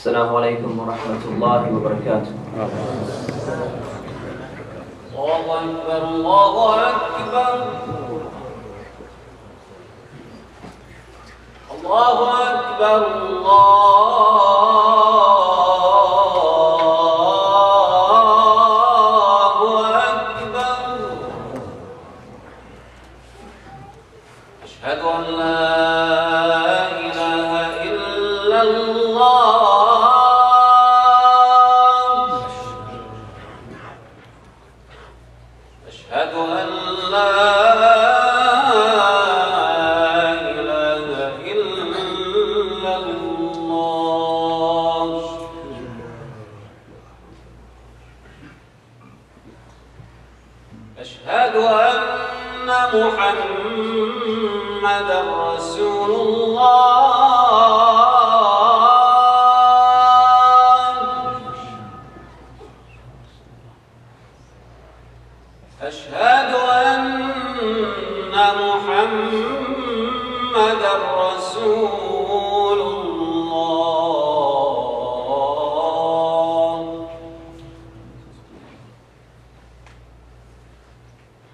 السلام عليكم ورحمة الله وبركاته. الله أكبر الله أكبر الله أكبر الله أكبر أشهد أن لا إله إلا الله أشهد أن لا إله إلا الله أشهد أن محمدًا رسول الله أشهد أن محمدًا رسول الله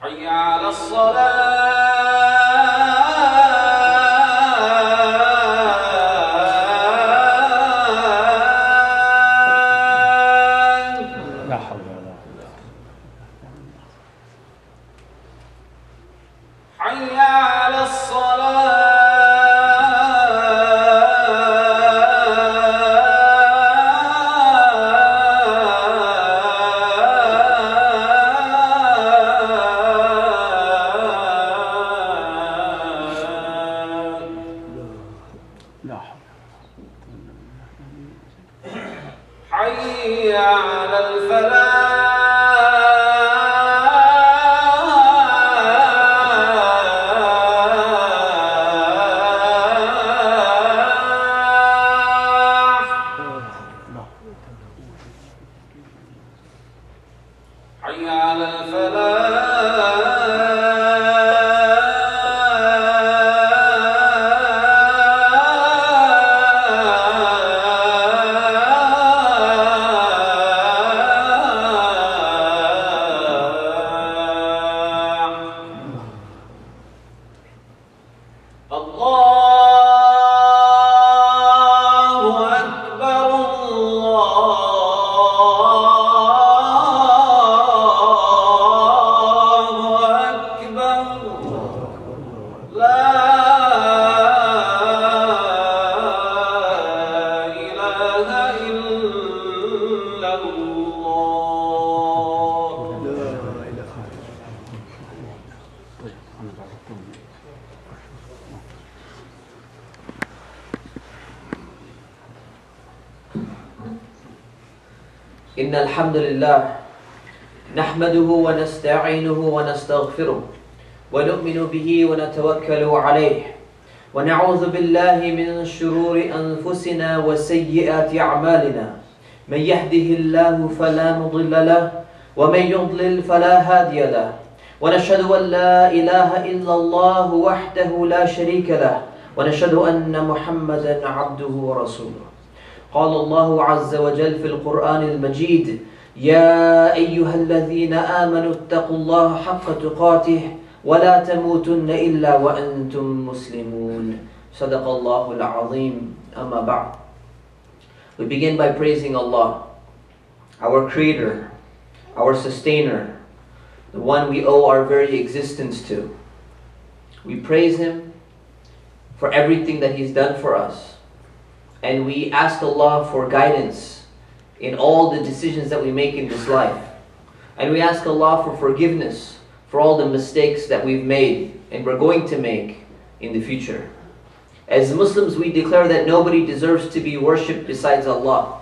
حي على الصلاة لا حول ولا قوة. حي على الصلاة لا حول. حي على الفلاح حي على الفلاح الله أكبر الله أكبر لا إله إلا الله إن الحمد لله نحمده ونستعينه ونستغفره ونؤمن به ونتوكل عليه ونعوذ بالله من شرور أنفسنا وسيئات أعمالنا من يهده الله فلا مضل له ومن يضلل فلا هادي له ونشهد أن لا إله إلا الله وحده لا شريك له ونشهد أن محمدا عبده ورسوله. قال الله عز وجل في القرآن المجيد: يا أيها الذين آمنوا اتقوا الله حق تقاته ولا تموتن إلا وأنتم مسلمون. صدق الله العظيم. أما بعد. We begin by praising Allah, our Creator, our Sustainer, the one we owe our very existence to. We praise Him for everything that He's done for us. And we ask Allah for guidance in all the decisions that we make in this life. And we ask Allah for forgiveness for all the mistakes that we've made and we're going to make in the future. As Muslims, we declare that nobody deserves to be worshipped besides Allah.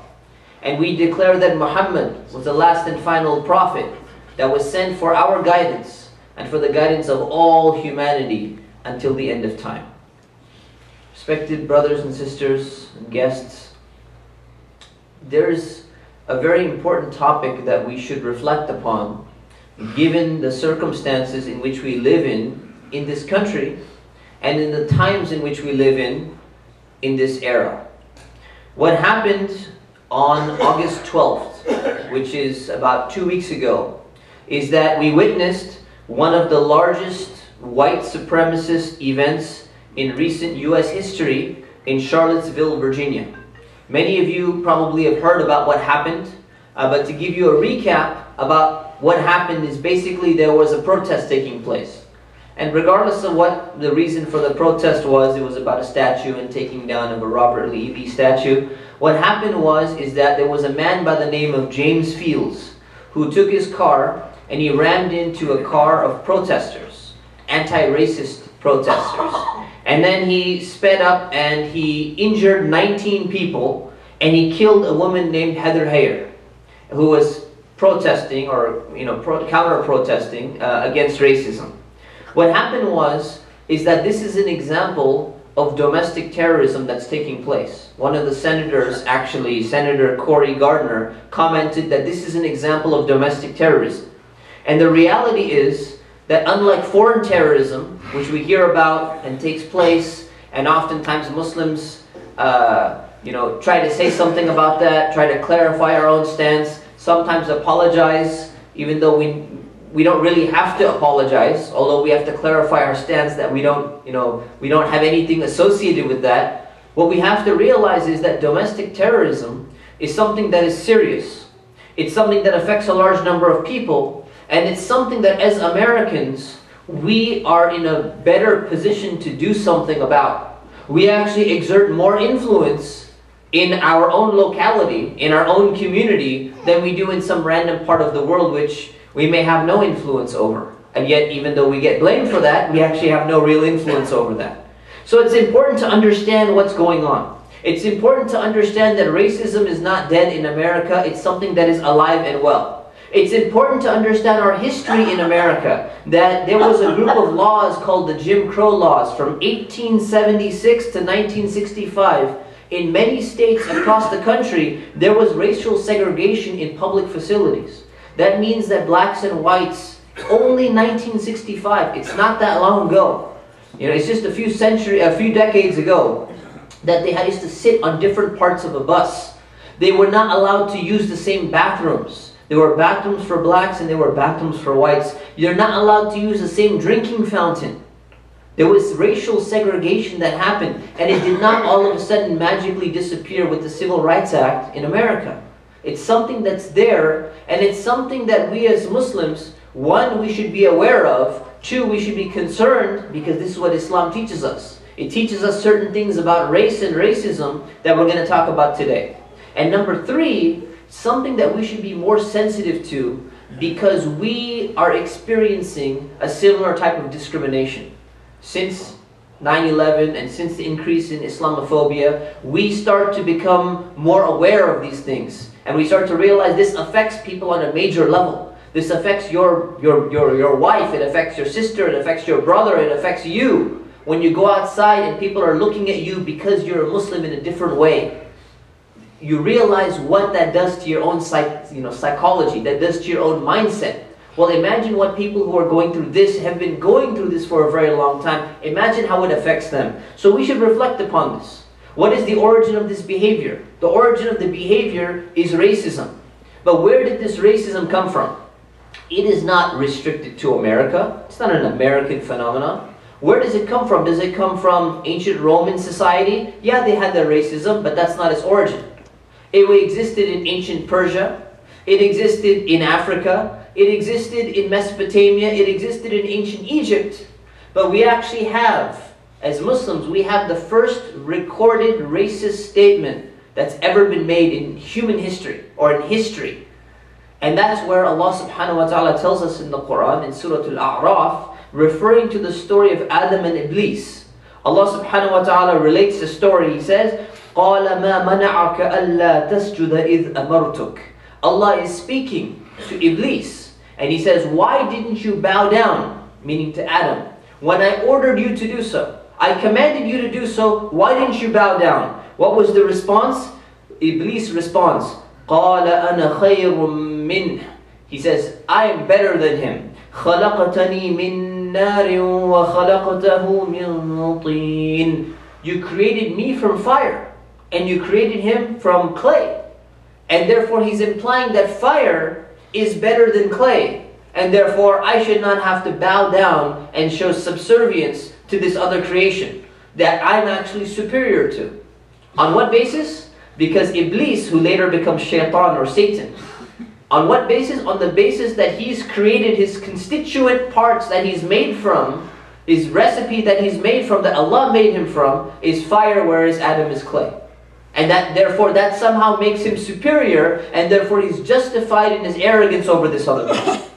And we declare that Muhammad was the last and final prophet that was sent for our guidance and for the guidance of all humanity until the end of time. Respected brothers and sisters and guests, there's a very important topic that we should reflect upon given the circumstances in which we live in this country and in the times in which we live in this era. What happened on August 12th, which is about 2 weeks ago, is that we witnessed one of the largest white supremacist events in recent US history in Charlottesville, Virginia. Many of you probably have heard about what happened, but to give you a recap about what happened is basically there was a protest taking place. And regardless of what the reason for the protest was, it was about a statue and taking down of a Robert Lee Eby statue. What happened is that there was a man by the name of James Fields who took his car and he rammed into a car of protesters, anti-racist protesters. And then he sped up and he injured 19 people and he killed a woman named Heather Heyer who was protesting or counter-protesting against racism. What happened is that this is an example of domestic terrorism that's taking place. One of the senators, actually, Senator Cory Gardner, commented that this is an example of domestic terrorism. And the reality is that unlike foreign terrorism, which we hear about and takes place, and oftentimes Muslims try to say something about that, try to clarify our own stance, sometimes apologize, even though we don't really have to apologize, although we have to clarify our stance that we don't have anything associated with that. What we have to realize is that domestic terrorism is something that is serious. It's something that affects a large number of people, and it's something that as Americans, we are in a better position to do something about. We actually exert more influence in our own locality, in our own community, than we do in some random part of the world which we may have no influence over. And yet, even though we get blamed for that, we actually have no real influence over that. So it's important to understand what's going on. It's important to understand that racism is not dead in America. It's something that is alive and well. It's important to understand our history in America, that there was a group of laws called the Jim Crow laws from 1876 to 1965. In many states across the country, there was racial segregation in public facilities. That means that blacks and whites, only 1965, it's not that long ago. It's just a few decades ago that they used to sit on different parts of a bus. They were not allowed to use the same bathrooms. There were bathrooms for blacks and there were bathrooms for whites. You're not allowed to use the same drinking fountain. There was racial segregation that happened, and it did not all of a sudden magically disappear with the Civil Rights Act in America. It's something that's there, and it's something that we as Muslims, one, we should be aware of, two, we should be concerned, because this is what Islam teaches us. It teaches us certain things about race and racism that we're going to talk about today. And number three, something that we should be more sensitive to, because we are experiencing a similar type of discrimination. Since 9/11 and since the increase in Islamophobia, we start to become more aware of these things. And we start to realize this affects people on a major level. This affects your wife, it affects your sister, it affects your brother, it affects you. When you go outside and people are looking at you because you're a Muslim in a different way, you realize what that does to your own psychology, that does to your own mindset. Well, imagine what people who are going through this have been going through this for a very long time. Imagine how it affects them. So we should reflect upon this. What is the origin of this behavior? The origin of the behavior is racism. But where did this racism come from? It is not restricted to America. It's not an American phenomenon. Where does it come from? Does it come from ancient Roman society? Yeah, they had their racism, but that's not its origin. It existed in ancient Persia. It existed in Africa. It existed in Mesopotamia. It existed in ancient Egypt. But we actually have, as Muslims, we have the first recorded racist statement that's ever been made in human history, or in history. And that's where Allah subhanahu wa ta'ala tells us in the Quran, in Surah Al-A'raf, referring to the story of Adam and Iblis. Allah subhanahu wa ta'ala relates the story. He says, قَالَ مَا مَنَعَكَ أَلَّا تَسْجُدَ إِذْ أَمَرْتُكَ. Allah is speaking to Iblis. And he says, why didn't you bow down? Meaning to Adam. When I ordered you to do so. I commanded you to do so. Why didn't you bow down? What was the response? Iblis responds, قَالَ أَنَا خَيْرٌ مِّنْهُ. He says, I am better than him. خَلَقْتَنِي مِن نَارٍ وَخَلَقْتَهُ مِن طِينٍ. You created me from fire, and you created him from clay. And therefore he's implying that fire is better than clay. And therefore I should not have to bow down and show subservience to this other creation that I'm actually superior to. On what basis? Because Iblis, who later becomes Shaitan or Satan. On what basis? On the basis that he's created his constituent parts that he's made from, his recipe that he's made from, that Allah made him from, is fire, whereas Adam is clay. And that therefore that somehow makes him superior, and therefore he's justified in his arrogance over this other person.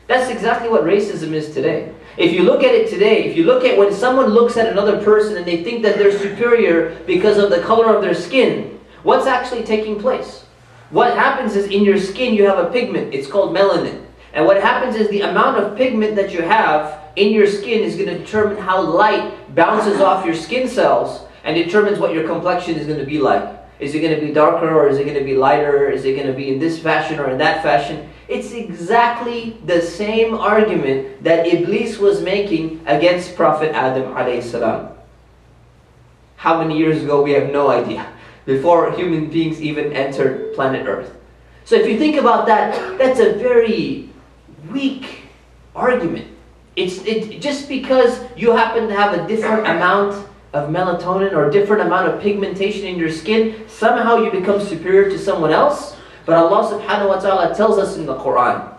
That's exactly what racism is today. If you look at it today, if you look at when someone looks at another person and they think that they're superior because of the color of their skin, what's actually taking place? What happens is in your skin you have a pigment, it's called melanin. And what happens is the amount of pigment that you have in your skin is going to determine how light bounces off your skin cells and determines what your complexion is going to be like. Is it going to be darker, or is it going to be lighter? Is it going to be in this fashion or in that fashion? It's exactly the same argument that Iblis was making against Prophet Adam alayhi salam. How many years ago? We have no idea. Before human beings even entered planet Earth. So if you think about that, that's a very weak argument. It's just because you happen to have a different amount of melatonin or different amount of pigmentation in your skin, somehow you become superior to someone else. But Allah subhanahu wa ta'ala tells us in the Quran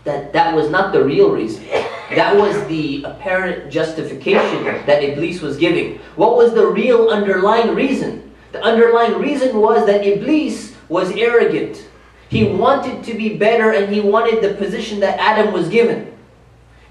that that was not the real reason. That was the apparent justification that Iblis was giving. What was the real underlying reason? The underlying reason was that Iblis was arrogant. He wanted to be better, and he wanted the position that Adam was given.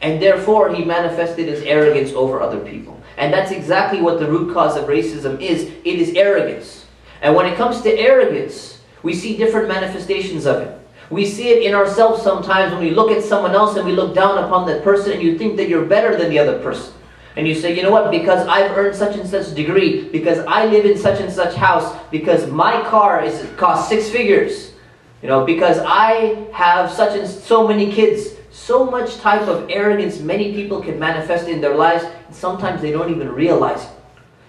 And therefore he manifested his arrogance over other people. And that's exactly what the root cause of racism is. It is arrogance. And when it comes to arrogance, we see different manifestations of it. We see it in ourselves sometimes when we look at someone else and we look down upon that person, and you think that you're better than the other person. And you say, you know what, because I've earned such and such degree, because I live in such and such house, because my car costs 6 figures, you know, because I have such and so many kids. So much type of arrogance many people can manifest in their lives, and sometimes they don't even realize it.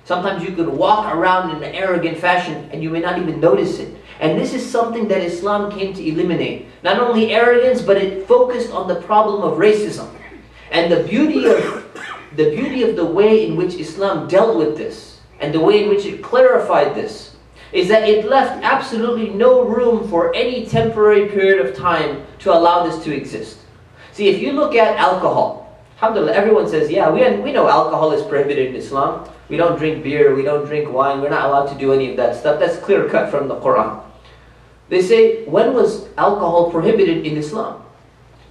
Sometimes you could walk around in an arrogant fashion and you may not even notice it. And this is something that Islam came to eliminate. Not only arrogance, but it focused on the problem of racism. And the beauty of the way in which Islam dealt with this, and the way in which it clarified this, is that it left absolutely no room for any temporary period of time to allow this to exist. See, if you look at alcohol, alhamdulillah, everyone says, yeah, we know alcohol is prohibited in Islam. We don't drink beer, we don't drink wine, we're not allowed to do any of that stuff. That's clear cut from the Quran. They say, when was alcohol prohibited in Islam?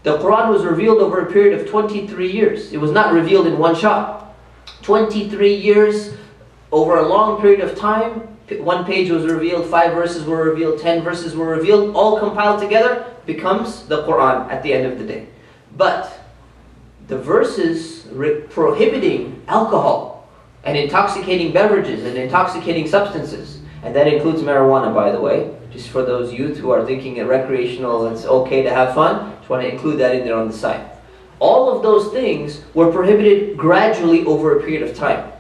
The Quran was revealed over a period of 23 years. It was not revealed in one shot. 23 years, over a long period of time. 1 page was revealed, 5 verses were revealed, 10 verses were revealed, all compiled together becomes the Quran at the end of the day. But the verses prohibiting alcohol and intoxicating beverages and intoxicating substances, and that includes marijuana, by the way, just for those youth who are thinking it recreational, it's okay to have fun, just want to include that in there on the side. All of those things were prohibited gradually over a period of time.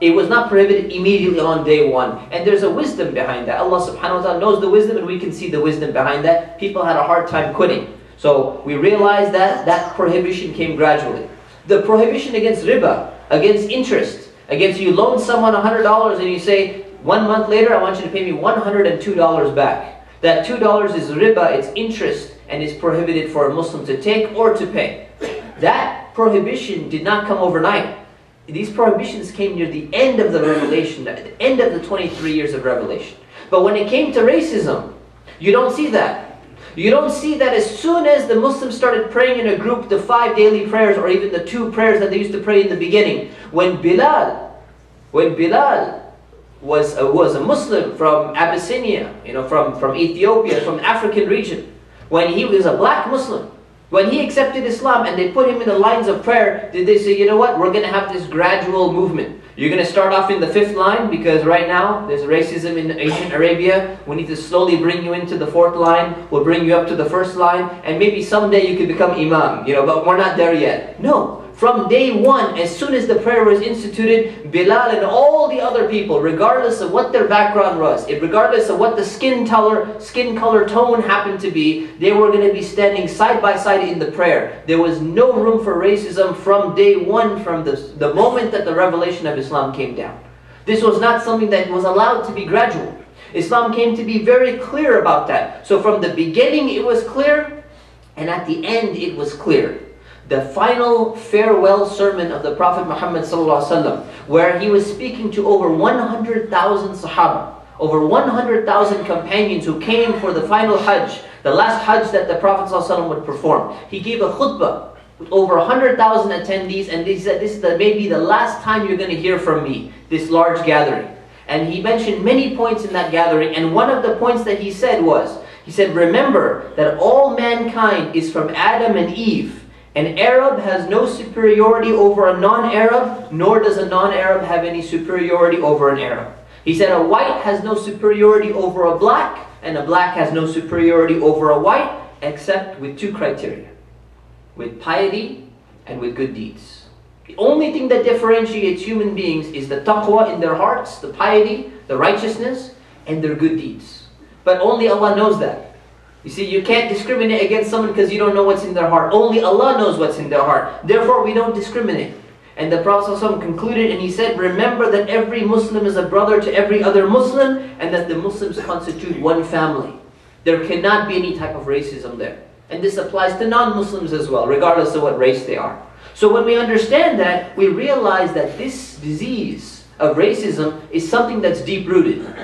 It was not prohibited immediately on day one. And there's a wisdom behind that. Allah subhanahu wa ta'ala knows the wisdom, and we can see the wisdom behind that. People had a hard time quitting. So we realize that that prohibition came gradually. The prohibition against riba, against interest, against you loan someone $100 and you say, 1 month later I want you to pay me $102 back. That $2 is riba, it's interest, and is prohibited for a Muslim to take or to pay. That prohibition did not come overnight. These prohibitions came near the end of the revelation, at the end of the 23 years of revelation. But when it came to racism, you don't see that. You don't see that as soon as the Muslims started praying in a group, the 5 daily prayers, or even the 2 prayers that they used to pray in the beginning. When Bilal was a Muslim from Abyssinia, from Ethiopia, from the African region, when he was a black Muslim, when he accepted Islam and they put him in the lines of prayer, did they say, you know what, we're going to have this gradual movement. You're going to start off in the 5th line because right now there's racism in ancient Arabia. We need to slowly bring you into the 4th line. We'll bring you up to the 1st line, and maybe someday you could become imam, but we're not there yet. No, from day one, as soon as the prayer was instituted, Bilal and all the other people, regardless of what their background was, regardless of what the skin color tone happened to be, they were going to be standing side by side in the prayer. There was no room for racism from day one, from the moment that the revelation of Islam came down. This was not something that was allowed to be gradual. Islam came to be very clear about that. So from the beginning it was clear, and at the end it was clear. The final farewell sermon of the Prophet Muhammad ﷺ, where he was speaking to over 100,000 Sahaba, over 100,000 companions who came for the final Hajj, the last Hajj that the Prophet ﷺ would perform. He gave a khutbah with over 100,000 attendees, and he said, this is maybe the last time you're going to hear from me, this large gathering. And he mentioned many points in that gathering, and one of the points that he said was, he said, remember that all mankind is from Adam and Eve. An Arab has no superiority over a non-Arab, nor does a non-Arab have any superiority over an Arab. He said a white has no superiority over a black, and a black has no superiority over a white, except with two criteria: with piety and with good deeds. The only thing that differentiates human beings is the taqwa in their hearts, the piety, the righteousness, and their good deeds. But only Allah knows that. You see, you can't discriminate against someone because you don't know what's in their heart. Only Allah knows what's in their heart. Therefore, we don't discriminate. And the Prophet ﷺ concluded and he said, remember that every Muslim is a brother to every other Muslim, and that the Muslims constitute one family. There cannot be any type of racism there. And this applies to non-Muslims as well, regardless of what race they are. So when we understand that, we realize that this disease of racism is something that's deep-rooted.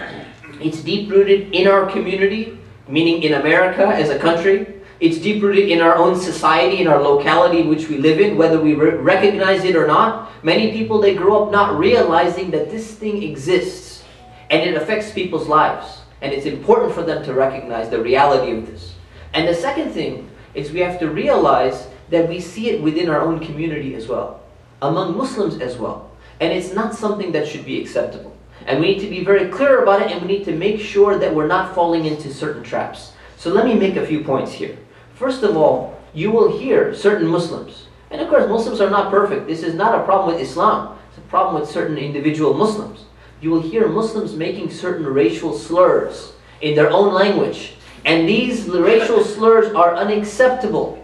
It's deep-rooted in our community, meaning in America as a country. It's deep-rooted in our own society, in our locality in which we live in, whether we recognize it or not. Many people, they grow up not realizing that this thing exists, and it affects people's lives. And it's important for them to recognize the reality of this. And the second thing is we have to realize that we see it within our own community as well, among Muslims as well. And it's not something that should be acceptable. And we need to be very clear about it, and we need to make sure that we're not falling into certain traps. So let me make a few points here. First of all, you will hear certain Muslims, and of course Muslims are not perfect. This is not a problem with Islam. It's a problem with certain individual Muslims. You will hear Muslims making certain racial slurs in their own language. And these racial slurs are unacceptable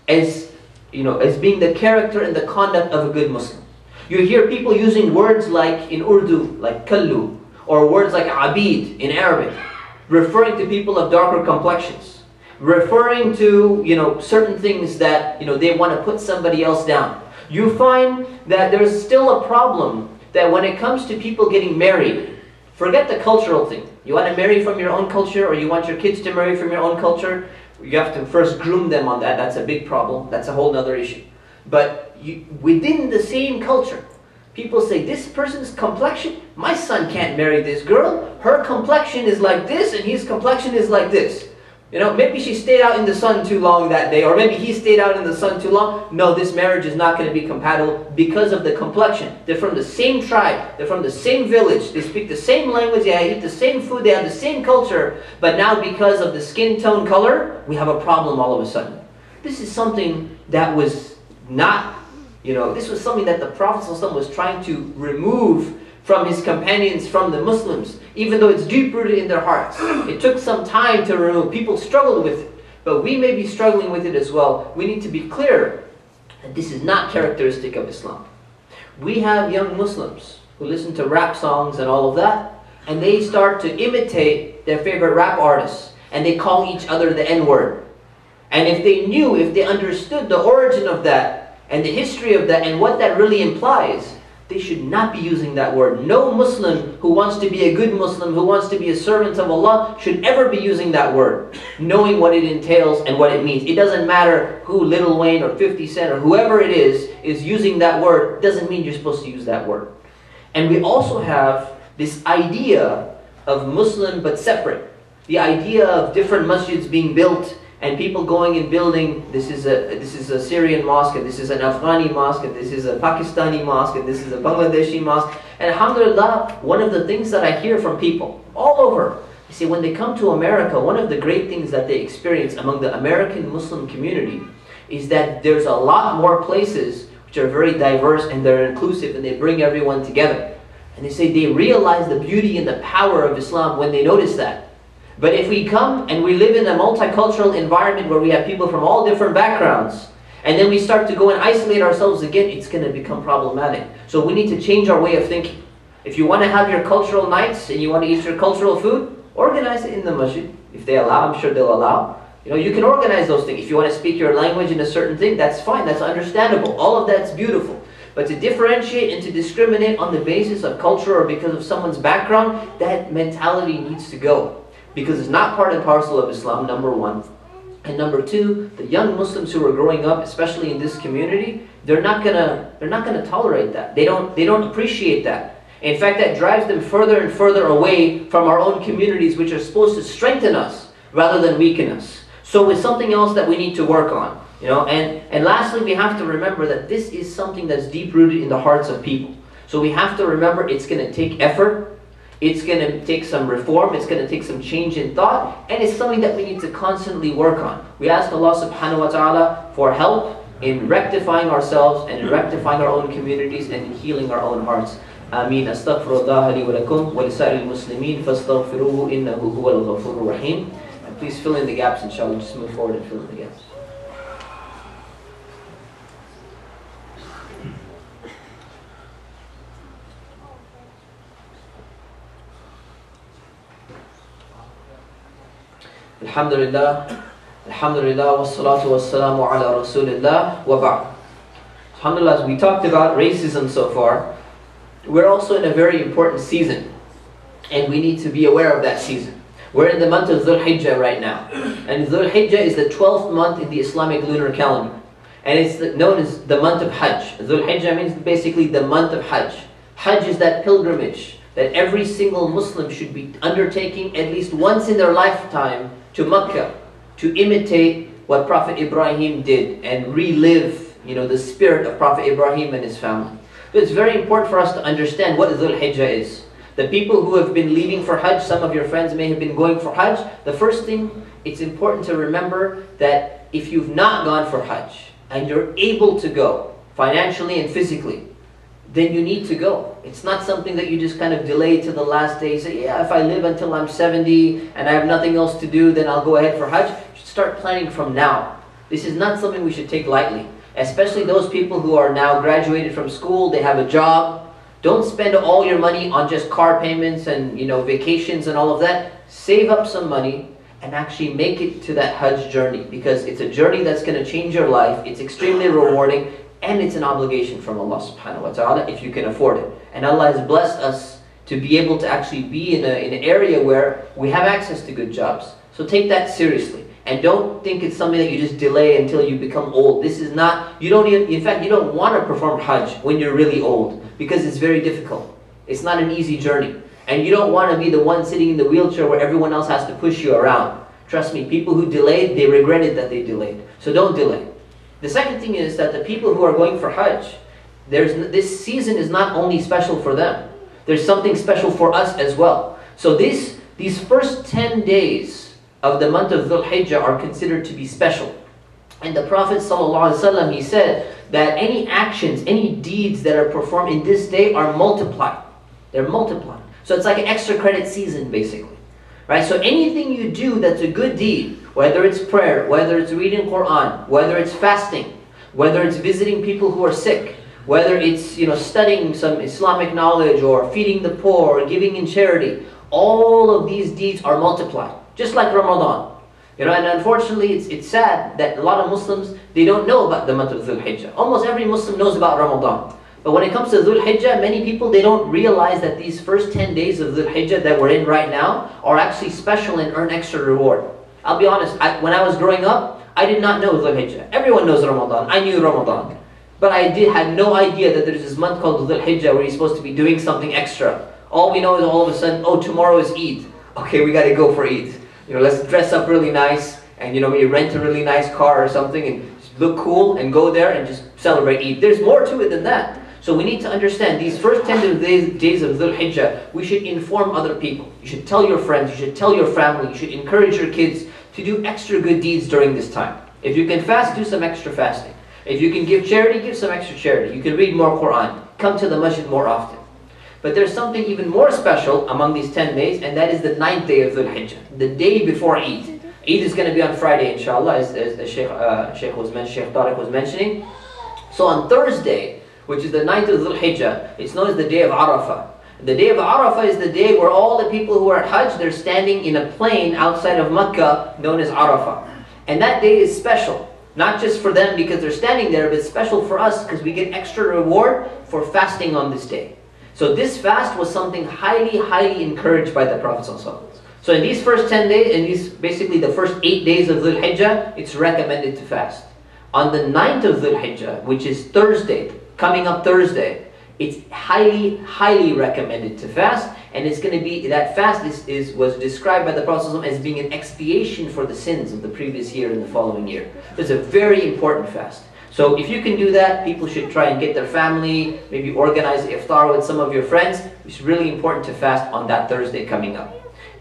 as being the character and the conduct of a good Muslim. You hear people using words like in Urdu, like kallu, or words like abid in Arabic, referring to people of darker complexions, referring to certain things that they want to put somebody else down. You find that there's still a problem that when it comes to people getting married, forget the cultural thing. You want to marry from your own culture, or you want your kids to marry from your own culture, you have to first groom them on that. That's a big problem. That's a whole other issue. But within the same culture, people say, this person's complexion, my son can't marry this girl. Her complexion is like this, and his complexion is like this. Maybe she stayed out in the sun too long that day, or maybe he stayed out in the sun too long. No, this marriage is not going to be compatible because of the complexion. They're from the same tribe, they're from the same village, they speak the same language, they eat the same food, they have the same culture, but now because of the skin tone color, we have a problem all of a sudden. This is something that was not, this was something that the Prophet ﷺ was trying to remove from his companions, from the Muslims, even though it's deep-rooted in their hearts. It took some time to remove. People struggled with it, but we may be struggling with it as well. We need to be clear that this is not characteristic of Islam. We have young Muslims who listen to rap songs and all of that, and they start to imitate their favorite rap artists, and they call each other the N-word. And if they understood the origin of that, and the history of that, and what that really implies, they should not be using that word. No Muslim who wants to be a good Muslim, who wants to be a servant of Allah, should ever be using that word, knowing what it entails and what it means. It doesn't matter who Lil Wayne or 50 Cent or whoever it is using that word. It doesn't mean you're supposed to use that word. And we also have this idea of Muslim but separate. The idea of different masjids being built, and people going and building, this is a Syrian mosque, and this is an Afghani mosque, and this is a Pakistani mosque, and this is a Bangladeshi mosque. And alhamdulillah, one of the things that I hear from people all over, you see, when they come to America, one of the great things that they experience among the American Muslim community is that there's a lot more places which are very diverse and they're inclusive and they bring everyone together. And they say they realize the beauty and the power of Islam when they notice that. But if we come and we live in a multicultural environment where we have people from all different backgrounds, and then we start to go and isolate ourselves again, it's going to become problematic. So we need to change our way of thinking. If you want to have your cultural nights and you want to eat your cultural food, organize it in the masjid. If they allow, I'm sure they'll allow. You know, you can organize those things. If you want to speak your language in a certain thing, that's fine, that's understandable. All of that's beautiful. But to differentiate and to discriminate on the basis of culture or because of someone's background, that mentality needs to go. Because it's not part and parcel of Islam, number one. And number two, the young Muslims who are growing up, especially in this community, they're not gonna tolerate that. They don't appreciate that. In fact, that drives them further and further away from our own communities, which are supposed to strengthen us rather than weaken us. So it's something else that we need to work on. You know, and lastly, we have to remember that this is something that's deep-rooted in the hearts of people. So we have to remember it's going to take effort. It's going to take some reform, it's going to take some change in thought, and it's something that we need to constantly work on. We ask Allah subhanahu wa ta'ala for help in rectifying ourselves and in rectifying our own communities and in healing our own hearts. Ameen. Astaghfirullah li wa lakum wa li sa'iril muslimin fastaghfiruhu innahu huwal ghafurur rahim. And please fill in the gaps, inshallah. Just move forward and fill in the gaps. Alhamdulillah, Alhamdulillah, wassalatu wassalamu ala rasulillah, wa ba'd. Alhamdulillah, we talked about racism so far. We're also in a very important season, and we need to be aware of that season. We're in the month of Dhul Hijjah right now, and Dhul Hijjah is the 12th month in the Islamic lunar calendar, and it's known as the month of Hajj. Dhul Hijjah means basically the month of Hajj. Hajj is that pilgrimage that every single Muslim should be undertaking at least once in their lifetime to Mecca, to imitate what Prophet Ibrahim did and relive, you know, the spirit of Prophet Ibrahim and his family. So it's very important for us to understand what Dhul Hijjah is. The people who have been leaving for Hajj, some of your friends may have been going for Hajj. The first thing, it's important to remember that if you've not gone for Hajj and you're able to go financially and physically, then you need to go. It's not something that you just kind of delay to the last day. Say, yeah, if I live until I'm 70 and I have nothing else to do, then I'll go ahead for Hajj. You should start planning from now. This is not something we should take lightly. Especially those people who are now graduated from school, they have a job. Don't spend all your money on just car payments and, you know, vacations and all of that. Save up some money and actually make it to that Hajj journey, because it's a journey that's going to change your life. It's extremely rewarding. And it's an obligation from Allah subhanahu wa ta'ala if you can afford it. And Allah has blessed us to be able to actually be in an area where we have access to good jobs. So take that seriously. And don't think it's something that you just delay until you become old. This is not, you don't even, in fact, you don't want to perform Hajj when you're really old, because it's very difficult. It's not an easy journey. And you don't want to be the one sitting in the wheelchair where everyone else has to push you around. Trust me, people who delayed, they regretted that they delayed. So don't delay. The second thing is that the people who are going for Hajj, this season is not only special for them. There's something special for us as well. So these first 10 days of the month of Dhul Hijjah are considered to be special. And the Prophet ﷺ, he said that any actions, any deeds that are performed in this day are multiplied. They're multiplied. So it's like an extra credit season basically. Right? So anything you do that's a good deed, whether it's prayer, whether it's reading Quran, whether it's fasting, whether it's visiting people who are sick, whether it's, you know, studying some Islamic knowledge or feeding the poor or giving in charity, all of these deeds are multiplied, just like Ramadan. You know, and unfortunately it's sad that a lot of Muslims, they don't know about the month of Dhul Hijjah. Almost every Muslim knows about Ramadan. But when it comes to Dhul Hijjah, many people, they don't realize that these first 10 days of Dhul Hijjah that we're in right now are actually special and earn extra reward. I'll be honest, when I was growing up, I did not know Dhul Hijjah. Everyone knows Ramadan. I knew Ramadan. But I had no idea that there's this month called Dhul Hijjah where you're supposed to be doing something extra. All we know is all of a sudden, oh, tomorrow is Eid. Okay, we got to go for Eid. You know, let's dress up really nice, and, you know, maybe rent a really nice car or something and just look cool and go there and just celebrate Eid. There's more to it than that. So we need to understand these first 10 days of Dhul Hijjah, we should inform other people. You should tell your friends, you should tell your family, you should encourage your kids to do extra good deeds during this time. If you can fast, do some extra fasting. If you can give charity, give some extra charity. You can read more Quran. Come to the masjid more often. But there's something even more special among these 10 days, and that is the 9th day of Dhul Hijjah, the day before Eid. Eid is going to be on Friday, inshallah, as Sheikh Tariq was mentioning. So on Thursday, which is the 9th of Dhul Hijjah, it's known as the day of Arafah. The day of Arafah is the day where all the people who are at Hajj, they're standing in a plain outside of Mecca known as Arafah. And that day is special. Not just for them because they're standing there, but special for us because we get extra reward for fasting on this day. So this fast was something highly, highly encouraged by the Prophet ﷺ. So in these first 10 days, and these basically the first 8 days of Dhul Hijjah, it's recommended to fast. On the 9th of Dhul Hijjah, which is Thursday, coming up Thursday, it's highly, highly recommended to fast. And it's going to be, that fast was described by the Prophet ﷺ as being an expiation for the sins of the previous year and the following year. It's a very important fast. So if you can do that, people should try and get their family, maybe organize iftar with some of your friends. It's really important to fast on that Thursday coming up.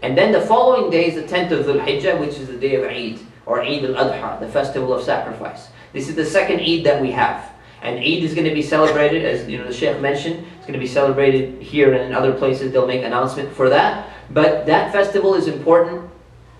And then the following day is the 10th of Dhul Hijjah, which is the day of Eid, or Eid al-Adha, the festival of sacrifice. This is the second Eid that we have. And Eid is going to be celebrated, as the Sheikh mentioned, it's going to be celebrated here and in other places. They'll make announcement for that. But that festival is important.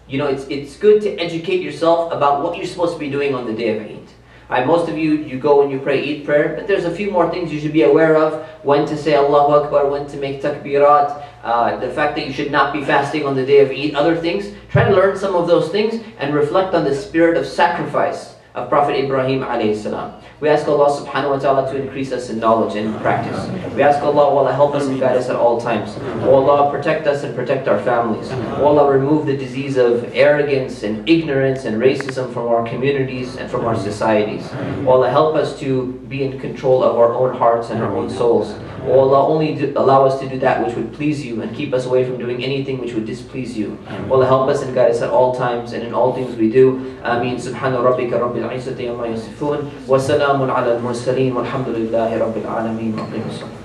It's good to educate yourself about what you're supposed to be doing on the day of Eid. Most of you go and you pray Eid prayer, but there's a few more things you should be aware of. When to say Allahu Akbar, when to make takbirat, the fact that you should not be fasting on the day of Eid, other things. Try to learn some of those things and reflect on the spirit of sacrifice of Prophet Ibrahim alayhi salam. We ask Allah subhanahu wa ta'ala to increase us in knowledge and practice. We ask Allah, help us and guide us at all times. O Allah, protect us and protect our families. O Allah, remove the disease of arrogance and ignorance and racism from our communities and from our societies. O Allah, help us to be in control of our own hearts and our own souls. O Allah, only allow us to do that which would please you and keep us away from doing anything which would displease you. O Allah, help us and guide us at all times and in all things we do. Ameen. Subhana rabbika rabbil izzati amma yasifun. Wa salamun ala al-mursaleen. Walhamdulillahi rabbil alameen.